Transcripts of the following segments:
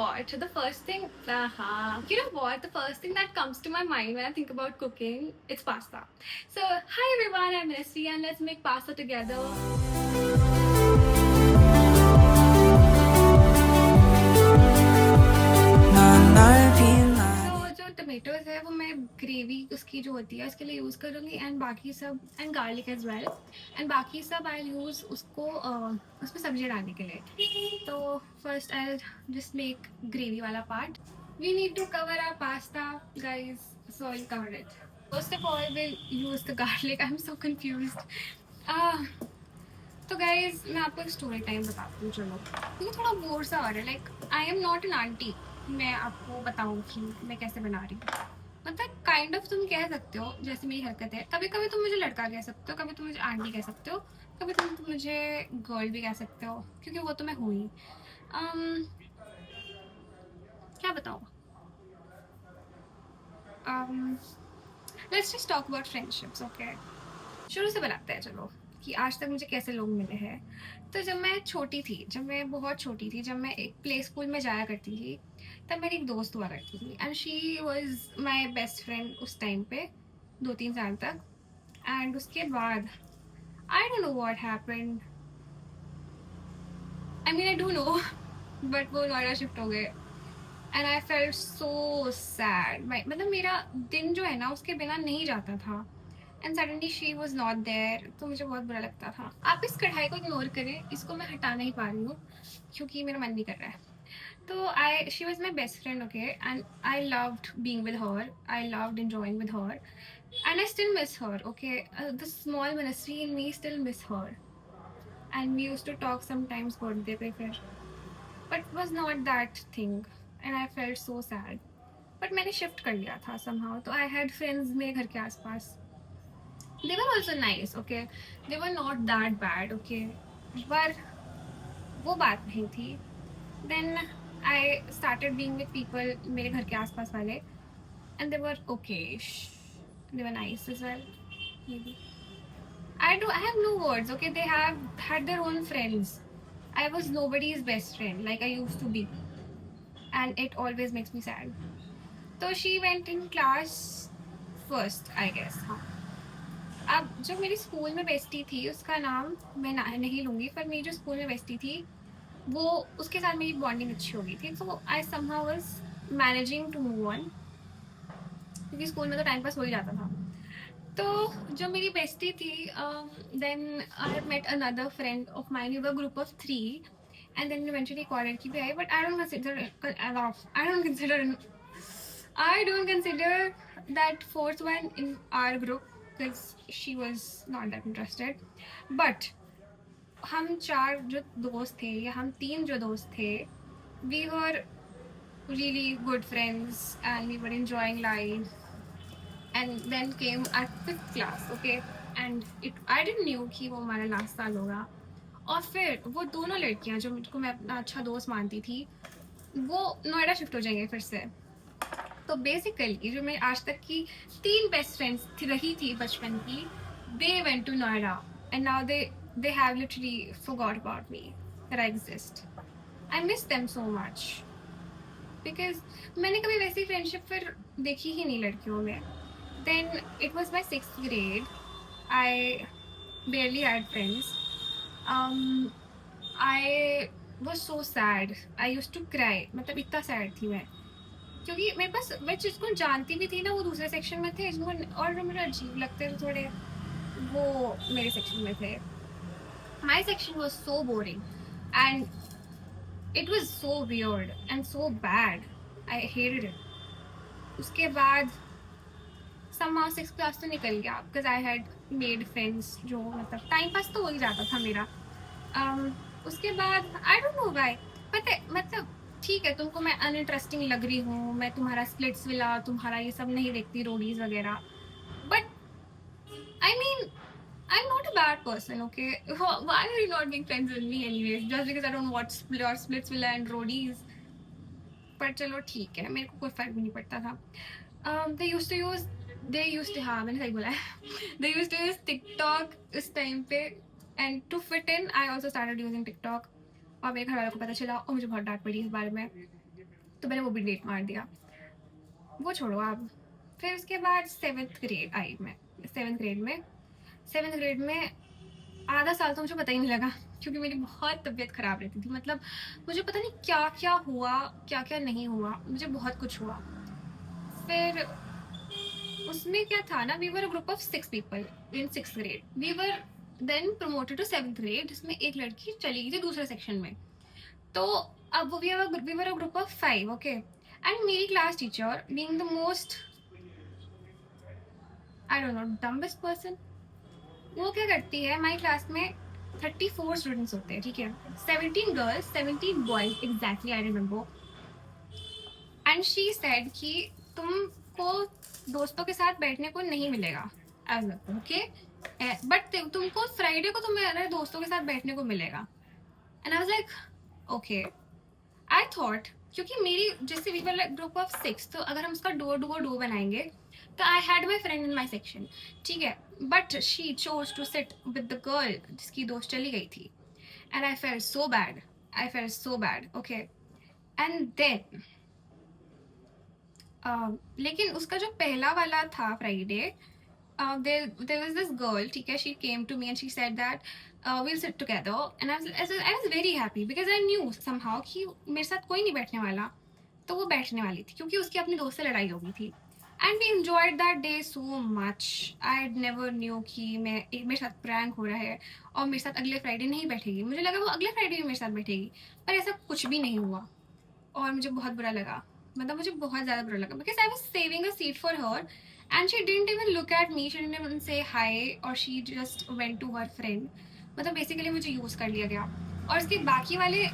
what? The first thing, you know what? The first thing that comes to my mind when I think about cooking, it's pasta. So, hi everyone, I'm Nessie, and let's make pasta together. तो जो tomatoes है वो मैं gravy उसकी जो होती है उसके लिए यूज़ करूँगी एंड बाकी सब and garlic as well and बाकी सब आई यूज़ उसको उसमें सब्जी डालने के लिए. तो first I just make gravy वाला पार्ट. We need to cover our pasta guys, so I cover it. First of all will use the garlic. I am so confused. तो गाइज मैं आपको एक स्टोरी टाइम बताती हूँ. चलो मुझे थोड़ा बोर सा हो रहा है. Like I am not an aunty. मैं आपको बताऊँ कि मैं कैसे बना रही हूँ. मतलब काइंड ऑफ तुम कह सकते हो जैसे मेरी हरकत है. कभी कभी तुम मुझे लड़का कह सकते हो, कभी तुम मुझे आंटी कह सकते हो, कभी तुम मुझे गर्ल भी कह सकते हो क्योंकि वो तो मैं हूँ ही. क्या बताऊँ. Let's just talk about friendships. Okay, शुरू से बनाते हैं चलो कि आज तक मुझे कैसे लोग मिले हैं. तो जब मैं छोटी थी, जब मैं बहुत छोटी थी, जब मैं एक प्ले स्कूल में जाया करती थी, तब मेरी एक दोस्त हुआ करती थी and she was my best friend उस टाइम पे 2-3 साल तक. एंड उसके बाद I don't know what happened. I mean I do know but वो नोएडा शिफ्ट हो गए and I felt so sad. मतलब मेरा दिन जो है ना उसके बिना नहीं जाता था. And suddenly she was not there, तो मुझे बहुत बुरा लगता था. आप इस कढ़ाई को इग्नोर करें, इसको मैं हटा नहीं पा रही हूँ क्योंकि मेरा मन नहीं कर रहा है. तो I she was my best friend. Okay, and I loved being with her, I loved enjoying with her, and I still miss her. Okay, the small ministry in me still miss her, and we used to talk sometimes birthday पे फिर, but it was not that thing and I felt so sad. but मैंने shift कर लिया था somehow, तो I had friends मेरे घर के आसपास. They were also nice. Okay, they were not that bad. Okay, पर वो बात नहीं थी. Then I started being with people मेरे घर के आसपास वाले, and they were okay. They were nice as well. Maybe I have no words. Okay, they have had their own friends. I was nobody's best friend like I used to be, and it always makes me sad. So she went in class first, I guess. हाँ. अब जो मेरी school में bestie थी उसका नाम मैं नहीं लूँगी, पर मेरी जो स्कूल में बेस्टी थी वो उसके साथ मेरी बॉन्डिंग अच्छी हो गई थी. So I somehow was managing to move on क्योंकि स्कूल में तो टाइम पास हो ही जाता था. तो जो मेरी बेस्टी थी, then I have met another friend of mine. We were group of 3 and then eventually quarrel की भी आई. but I don't consider that fourth one in our group because she was not that interested. But हम 4 जो दोस्त थे या हम 3 जो दोस्त थे, we were really good friends and we were enjoying life. And then came our 5th class. Okay, and I didn't knew कि वो हमारा लास्ट साल होगा. और फिर वो दोनों लड़कियां जो मुझको मैं अपना अच्छा दोस्त मानती थी वो नोएडा शिफ्ट हो जाएंगे फिर से. तो बेसिकली जो मेरी आज तक की 3 बेस्ट फ्रेंड्स रही थी बचपन की, they went to Noida and now they have literally forgot about me, that I exist. I miss them so much because मैंने कभी वैसी फ्रेंडशिप फिर देखी ही नहीं लड़कियों में. Then it was my 6th grade. I barely had friends. I was so sad. I used to cry. मतलब इतना sad थी मैं क्योंकि मेरे पास मैं जिसको जानती भी थी ना वो दूसरे सेक्शन में थे जिनको और जो मुझे अजीब लगते थे थोड़े वो मेरे सेक्शन में थे. My section was so boring and it was so weird and so bad. I hated it. उसके बाद somehow 6th class तो निकल गया because I had made friends जो मतलब टाइम पास तो हो ही जाता था मेरा. उसके बाद I don't know why, पता है मतलब ठीक है तुमको मैं अनइंटरेस्टिंग लग रही हूँ, मैं तुम्हारा स्प्लिट्स विला तुम्हारा ये सब नहीं देखती, रोडीज वगैरह, but I mean I'm not a bad person. Okay, why are you not being friends with me anyways just because I don't watch splits villa and roadies. पर चलो ठीक है, मेरे को कोई फर्क भी नहीं पड़ता था. they used to हाँ मैंने सही बोला है they used to use TikTok इस टाइम पे and to fit in I also started using TikTok. और मेरे घर वालों को पता चला और मुझे बहुत डांट पड़ी इस बारे में. तो मैंने वो भी डिलीट मार दिया। वो छोड़ो आप। फिर उसके बाद 7th ग्रेड आई मैं। 7th ग्रेड में आधा साल तो मुझे पता ही नहीं लगा, क्योंकि मेरी बहुत तबीयत ख़राब रहती थी। मतलब मुझे पता नहीं क्या-क्या हुआ, क्या-क्या नहीं हुआ, मुझे बहुत कुछ हुआ। फिर उसमें क्या था ना, we were a group of 6 people in 6th grade. We were then promoted to 7th grade, जिसमें एक लड़की चली गई थी दूसरे सेक्शन में। तो अब we were a group of 5, okay. And मेरी class teacher being the most, I don't know, dumbest person, वो क्या करती है, हमारी क्लास में 34 स्टूडेंट्स होते हैं, ठीक है। 17 girls, 17 boys, exactly I remember. And she said कि तुमको दोस्तों के साथ बैठने को नहीं मिलेगा, ओके, बट तुमको फ्राइडे को तुम्हारे दोस्तों के साथ बैठने को मिलेगा। And I was like okay. I thought, क्योंकि मेरी जैसे वी वर ग्रुप ऑफ 6, तो अगर हम उसका डो बनाएंगे, तो I had my friend in my section, ठीक है। But she chose to sit with the girl जिसकी दोस्त चली गई थी। And I felt so bad, okay. And then लेकिन उसका जो पहला वाला था Friday, there was this girl, ठीक है, she came to me and she said that we'll sit together, and I was very happy because I knew somehow कि मेरे साथ कोई नहीं बैठने वाला, तो वो बैठने वाली थी क्योंकि उसकी अपनी दोस्त से लड़ाई हो गई थी। And we enjoyed that day so much. I never knew कि मेरे साथ प्रैंक हो रहा है और मेरे साथ अगले फ्राइडे नहीं बैठेगी। मुझे लगा वो अगले फ्राइडे भी मेरे साथ बैठेगी, पर ऐसा कुछ भी नहीं हुआ और मुझे बहुत बुरा लगा। मतलब मुझे बहुत ज़्यादा बुरा लगा because I was saving a seat for her and she didn't even look at me, she didn't even say hi, और she just went to her friend. मतलब बेसिकली मुझे यूज़ कर लिया गया। और इसके बाकी वाले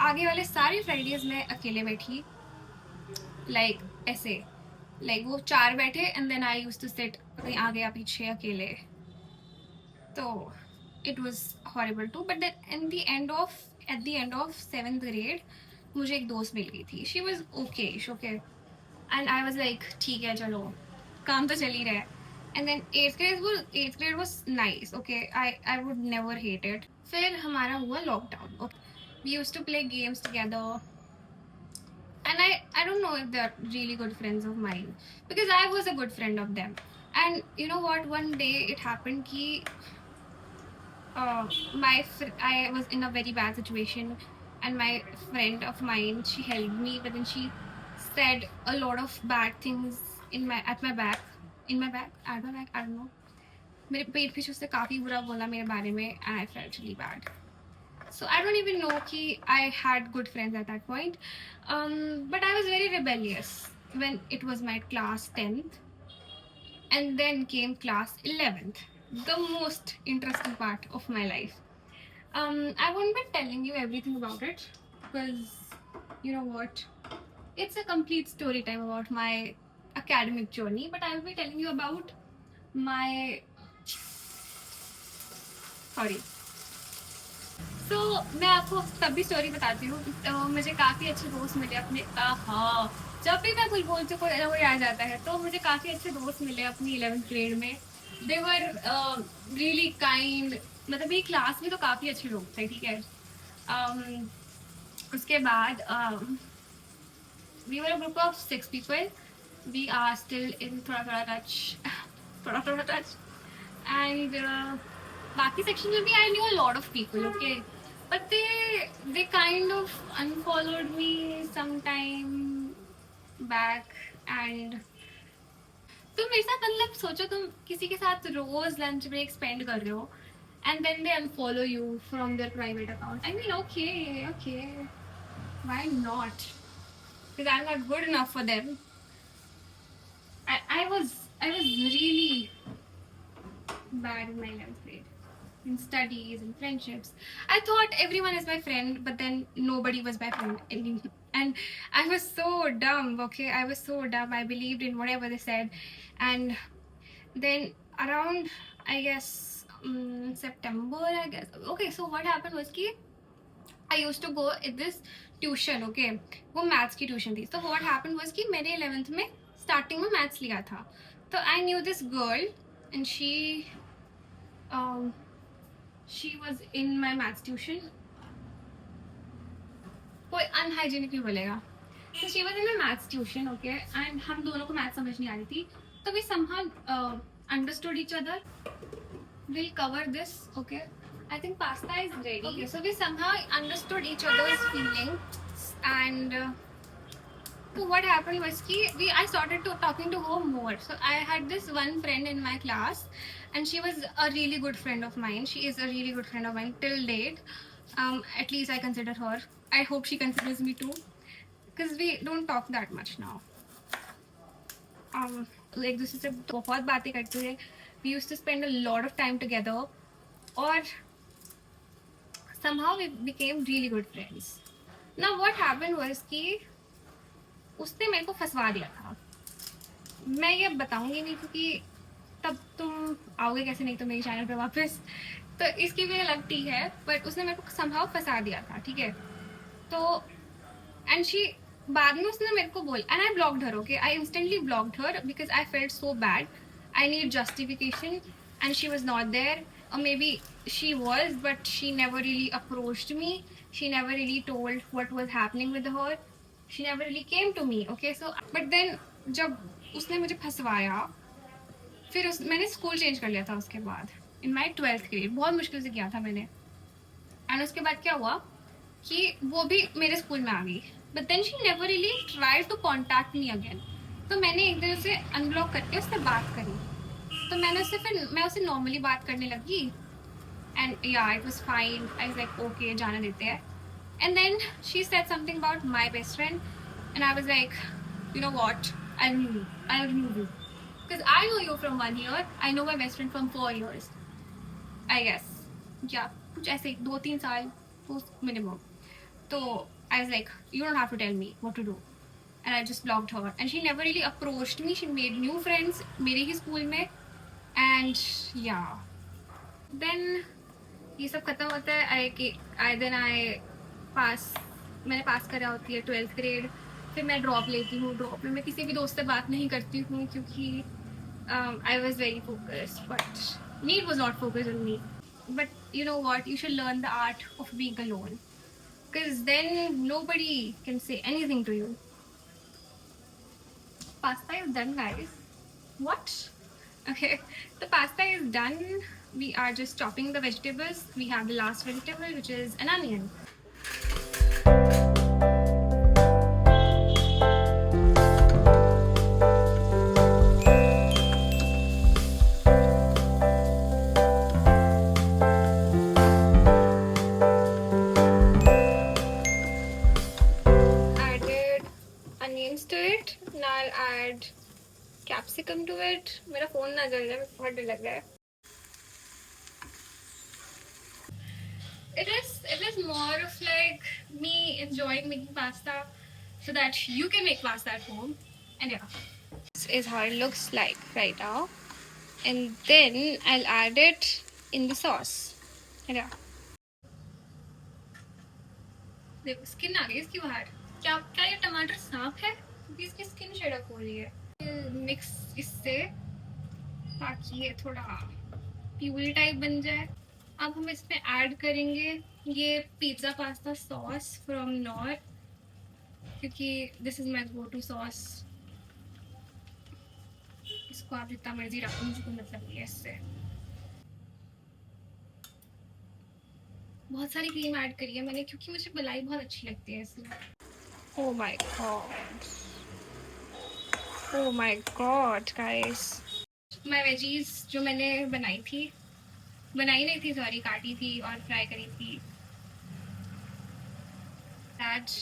आगे वाले सारे फ्राइडेज में अकेले बैठी, लाइक ऐसे, लाइक वो 4 बैठे and then I used to sit कहीं आगे या पीछे अकेले। तो it was horrible too, but then at the end of 7th grade मुझे एक दोस्त मिल गई थी। She was okay, and I was like ठीक है चलो, काम तो चल ही रहा है। And then 8th grade was nice, okay, I would never hate it. फिर हमारा हुआ lockdown, okay. We used to play games together, and I don't know if they're really good friends of mine because I was a good friend of them. And you know what, one day it happened ki I was in a very bad situation, and my friend of mine, she helped me, but then she said a lot of bad things at my back, at my back, I don't know. मेरे पेट पीछे उसने काफी बुरा बोला मेरे बारे में, and I felt really bad. So I don't even know कि I had good friends at that point. But I was very rebellious when it was my class 10th, and then came class 11th, the most interesting part of my life. I won't be telling you everything about it because you know what, it's a complete story time about my academic journey, but I will be telling you about my, sorry. तो मैं आपको तब भी story बताती हूँ। तो मुझे काफ़ी अच्छे दोस्त मिले अपने, हाँ, जब भी मैं कुछ बोलती हूँ कोई आ जाता है, तो मुझे काफ़ी अच्छे दोस्त मिले अपनी 11th ग्रेड में। दे वर रियली काइंड, मतलब मेरी क्लास में तो काफ़ी अच्छे लोग थे, ठीक है। उसके बाद we were a group of 6 people, we are still in थोड़ा थोड़ा टच एंड बाकी सेक्शन में भी I knew a lot of people, okay, but they kind of unfollowed me sometime back. And तुम मेरे साथ, मतलब सोचो तुम किसी के साथ रोज लंच ब्रेक स्पेंड कर रहे हो and then they unfollow you from their private account. I mean, okay, why not? Because I'm not good enough for them. I was really bad in my 11th grade, in studies and friendships. I thought everyone is my friend, but then nobody was my friend. And I was so dumb, okay? I was so dumb. I believed in whatever they said. And then around, I guess, September, I guess. Okay, so what happened was कि I used to go at this tuition, okay? वो maths की tuition थी. So what happened was कि मैंने 11th में starting में maths लिया था. तो I knew this girl and she was in my maths tuition. कोई अनहाइजीनिक नहीं बोलेगा. So she was in a maths tuition, okay, and हम दोनों को maths समझ नहीं आ रही थी. So we somehow understood each other. We'll cover this, okay. I think pasta is ready. Okay, so we somehow understood each other's feelings, and so what happened was I started talking to her more. So I had this one friend in my class, and she was a really good friend of mine. She is a really good friend of mine till date. At least I consider her. I hope she considers me too, because we don't talk that much now. एक दूसरे से बहुत बातें करते थे. We used to spend a lot of time together, और somehow we became really good friends. Now what happened was कि उसने मेरे को फंसवा दिया था. मैं ये बताऊंगी नहीं क्योंकि तब तुम आओगे कैसे नहीं तो मेरे चैनल पे वापस, तो इसकी भी अलग टी है. बट उसने मेरे को संभाव फंसा दिया था, ठीक है. तो एंड शी बाद में उसने मेरे को बोल, and I blocked her, okay. I instantly blocked her because I felt so bad. I need justification and she was not there, or maybe she was, but she never really approached me. She never really told what was happening with her. She never really came to me, okay. So but then जब उसने मुझे फंसवाया, फिर मैंने school change कर लिया था उसके बाद. इन माई 12th ग्रेड बहुत मुश्किल से किया था मैंने. एंड उसके बाद क्या हुआ कि वो भी मेरे स्कूल में आ गई. But then she never really try to contact me again. तो मैंने एक दिन उसे अनब्लॉक करके उससे बात करी. तो मैं उससे नॉर्मली बात करने लगी. And yeah it was fine. I was like okay, जाने देते हैं. And then she said something about my best friend, and I was like, you know what, I'll remove you. Because I know you from 1 year, I know my best friend from 4 years, I guess. Yeah, कुछ ऐसे 2-3 साल minimum. So I was like, you don't have to tell me what to do. And I just blocked her. And she never really approached me. She made new friends मेरे ही school में. And yeah. Then ये सब खत्म होता है. I pass. मैंने पास करा होती है 12th ग्रेड. फिर मैं ड्रॉप लेती हूँ. ड्रॉप में मैं किसी भी दोस्त से बात नहीं करती हूँ क्योंकि I was very focused, but Need was not focused on me. But you know what? You should learn the art of being alone, because then nobody can say anything to you. Pasta is done, guys. What? Okay, the pasta is done. We are just chopping the vegetables. We have the last vegetable, which is an onion. To it. Now I'll add capsicum to it. मेरा phone ना जल जाए, बहुत डर लग रहा है. It is more of like me enjoying making pasta so that you can make pasta at home. And yeah, this is how it looks like right now. And then I'll add it in the sauce. And yeah, देखो skin आ गई इसकी बाहर. क्या ये टमाटर साफ है? क्योंकि इसकी स्किन शेड अप हो रही है. मिक्स इससे ताकि ये थोड़ा प्यूरी टाइप बन जाए. अब हम इसमें ऐड करेंगे ये pizza pasta sauce from Knorr, क्योंकि this is my go to sauce. इसको आप जितना मर्जी रखो, मुझे कोई मतलब नहीं है इससे. बहुत सारी क्रीम ऐड करी है मैंने क्योंकि मुझे मलाई बहुत अच्छी लगती है इसमें. Oh my god. Oh my god, guys. मैं वेजीज जो मैंने बनाई नहीं थी, सॉरी, काटी थी और फ्राई करी थी. That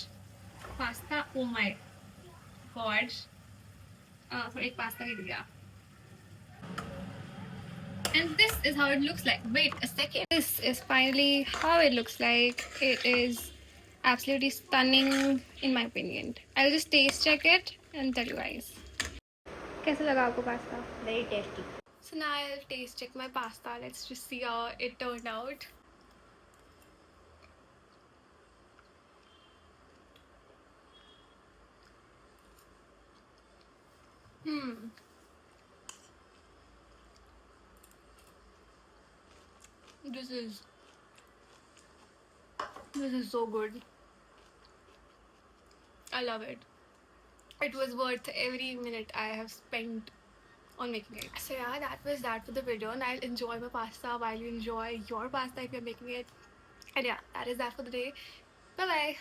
pasta, oh my god. थोड़ा एक पास्ता ही दिया. And this is how it looks like. Wait a second. This is finally how it looks like. It is absolutely stunning in my opinion. I'll just taste check it and tell you guys. कैसा लगा आपको pasta? Very tasty. So now I'll taste check my pasta. Let's just see how it turned out. This is so good. I love it. It was worth every minute I have spent on making it. So yeah, that was that for the video, and I'll enjoy my pasta while you enjoy your pasta if you're making it. And yeah, that is that for the day. Bye bye.